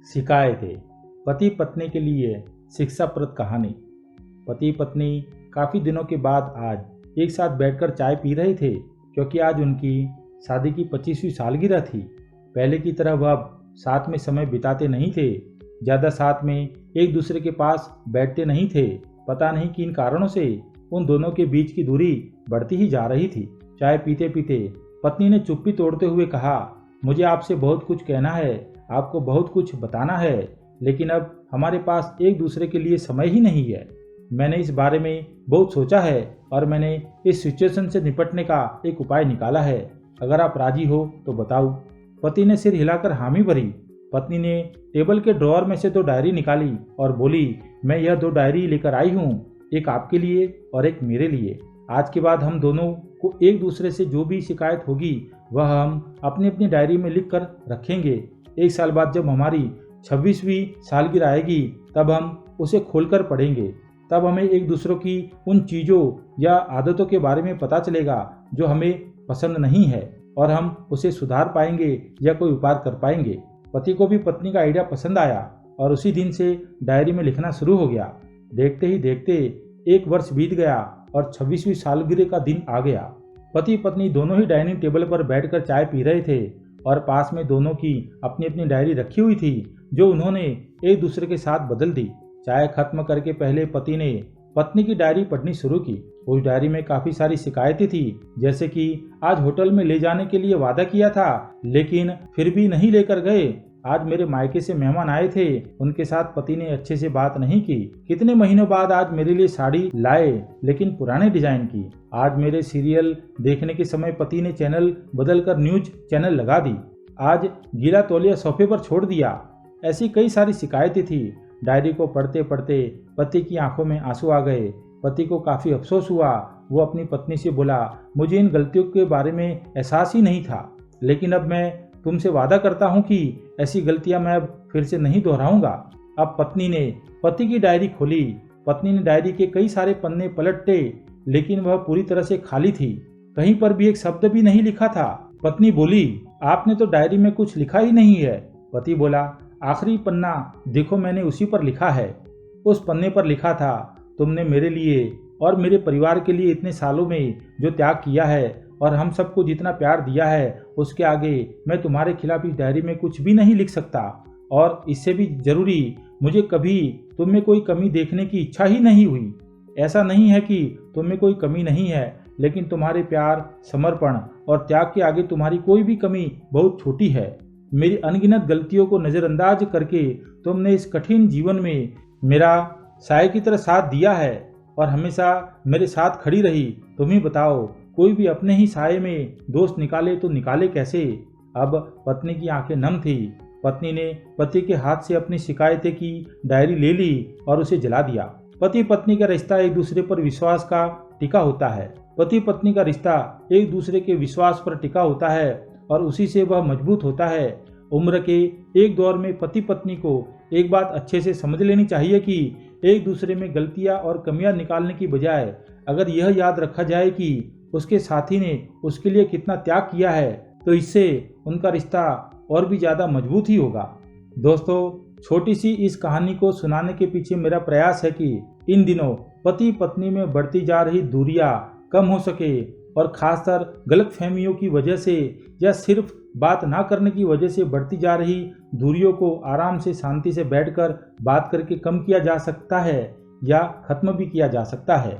शिकायतें। पति पत्नी के लिए शिक्षाप्रद कहानी। पति पत्नी काफ़ी दिनों के बाद आज एक साथ बैठकर चाय पी रहे थे, क्योंकि आज उनकी शादी की 25वीं सालगिरह थी। पहले की तरह वह अब साथ में समय बिताते नहीं थे, ज़्यादा साथ में एक दूसरे के पास बैठते नहीं थे। पता नहीं किन कारणों से उन दोनों के बीच की दूरी बढ़ती ही जा रही थी। चाय पीते पीते पत्नी ने चुप्पी तोड़ते हुए कहा, मुझे आपसे बहुत कुछ कहना है, आपको बहुत कुछ बताना है, लेकिन अब हमारे पास एक दूसरे के लिए समय ही नहीं है। मैंने इस बारे में बहुत सोचा है और मैंने इस सिचुएशन से निपटने का एक उपाय निकाला है। अगर आप राजी हो तो बताओ। पति ने सिर हिलाकर हामी भरी। पत्नी ने टेबल के ड्रॉअर में से 2 डायरी निकाली और बोली, मैं यह 2 डायरी लेकर आई हूँ, एक आपके लिए और एक मेरे लिए। आज के बाद हम दोनों को एक दूसरे से जो भी शिकायत होगी वह हम अपनी अपनी डायरी में लिख कर रखेंगे। 1 साल बाद जब हमारी 26वीं सालगिरह आएगी तब हम उसे खोलकर पढ़ेंगे। तब हमें एक दूसरों की उन चीज़ों या आदतों के बारे में पता चलेगा जो हमें पसंद नहीं है, और हम उसे सुधार पाएंगे या कोई उपाय कर पाएंगे। पति को भी पत्नी का आइडिया पसंद आया और उसी दिन से डायरी में लिखना शुरू हो गया। देखते ही देखते 1 वर्ष बीत गया और 26वीं सालगिरह का दिन आ गया। पति पत्नी दोनों ही डाइनिंग टेबल पर बैठकर चाय पी रहे थे और पास में दोनों की अपनी अपनी डायरी रखी हुई थी, जो उन्होंने एक दूसरे के साथ बदल दी। चाय खत्म करके पहले पति ने पत्नी की डायरी पढ़नी शुरू की। उस डायरी में काफी सारी शिकायतें थी, जैसे कि आज होटल में ले जाने के लिए वादा किया था लेकिन फिर भी नहीं लेकर गए। आज मेरे मायके से मेहमान आए थे, उनके साथ पति ने अच्छे से बात नहीं की। कितने महीनों बाद आज मेरे लिए साड़ी लाए लेकिन पुराने डिजाइन की। आज मेरे सीरियल देखने के समय पति ने चैनल बदलकर न्यूज चैनल लगा दी। आज गीला तौलिया सोफे पर छोड़ दिया। ऐसी कई सारी शिकायतें थी। डायरी को पढ़ते पढ़ते पति की आंखों में आंसू आ गए। पति को काफी अफसोस हुआ। वो अपनी पत्नी से बोला, मुझे इन गलतियों के बारे में एहसास ही नहीं था, लेकिन अब मैं तुमसे वादा करता हूं कि ऐसी गलतियां मैं अब फिर से नहीं दोहराऊंगा। अब पत्नी ने पति की डायरी खोली। पत्नी ने डायरी के कई सारे पन्ने पलटे, लेकिन वह पूरी तरह से खाली थी। कहीं पर भी एक शब्द भी नहीं लिखा था। पत्नी बोली, आपने तो डायरी में कुछ लिखा ही नहीं है। पति बोला, आखिरी पन्ना देखो, मैंने उसी पर लिखा है। उस पन्ने पर लिखा था, तुमने मेरे लिए और मेरे परिवार के लिए इतने सालों में जो त्याग किया है और हम सबको जितना प्यार दिया है, उसके आगे मैं तुम्हारे खिलाफ इस डायरी में कुछ भी नहीं लिख सकता। और इससे भी जरूरी, मुझे कभी तुम में कोई कमी देखने की इच्छा ही नहीं हुई। ऐसा नहीं है कि तुम में कोई कमी नहीं है, लेकिन तुम्हारे प्यार, समर्पण और त्याग के आगे तुम्हारी कोई भी कमी बहुत छोटी है। मेरी अनगिनत गलतियों को नज़रअंदाज करके तुमने इस कठिन जीवन में मेरा साय की तरह साथ दिया है और हमेशा मेरे साथ खड़ी रही। तुम ही बताओ, कोई भी अपने ही साये में दोस्त निकाले तो निकाले कैसे। अब पत्नी की आंखें नम थी। पत्नी ने पति के हाथ से अपनी शिकायतें की डायरी ले ली और उसे जला दिया। पति पत्नी का रिश्ता एक दूसरे पर विश्वास का टिका होता है। पति पत्नी का रिश्ता एक दूसरे के विश्वास पर टिका होता है और उसी से वह मजबूत होता है। उम्र के एक दौर में पति पत्नी को एक बात अच्छे से समझ लेनी चाहिए कि एक दूसरे में गलतियां और कमियां निकालने की बजाय अगर यह याद रखा जाए कि उसके साथी ने उसके लिए कितना त्याग किया है, तो इससे उनका रिश्ता और भी ज़्यादा मजबूत ही होगा। दोस्तों, छोटी सी इस कहानी को सुनाने के पीछे मेरा प्रयास है कि इन दिनों पति पत्नी में बढ़ती जा रही दूरियां कम हो सके, और खासकर गलतफहमियों की वजह से या सिर्फ बात ना करने की वजह से बढ़ती जा रही दूरियों को आराम से शांति से बैठकर बात करके कम किया जा सकता है या खत्म भी किया जा सकता है।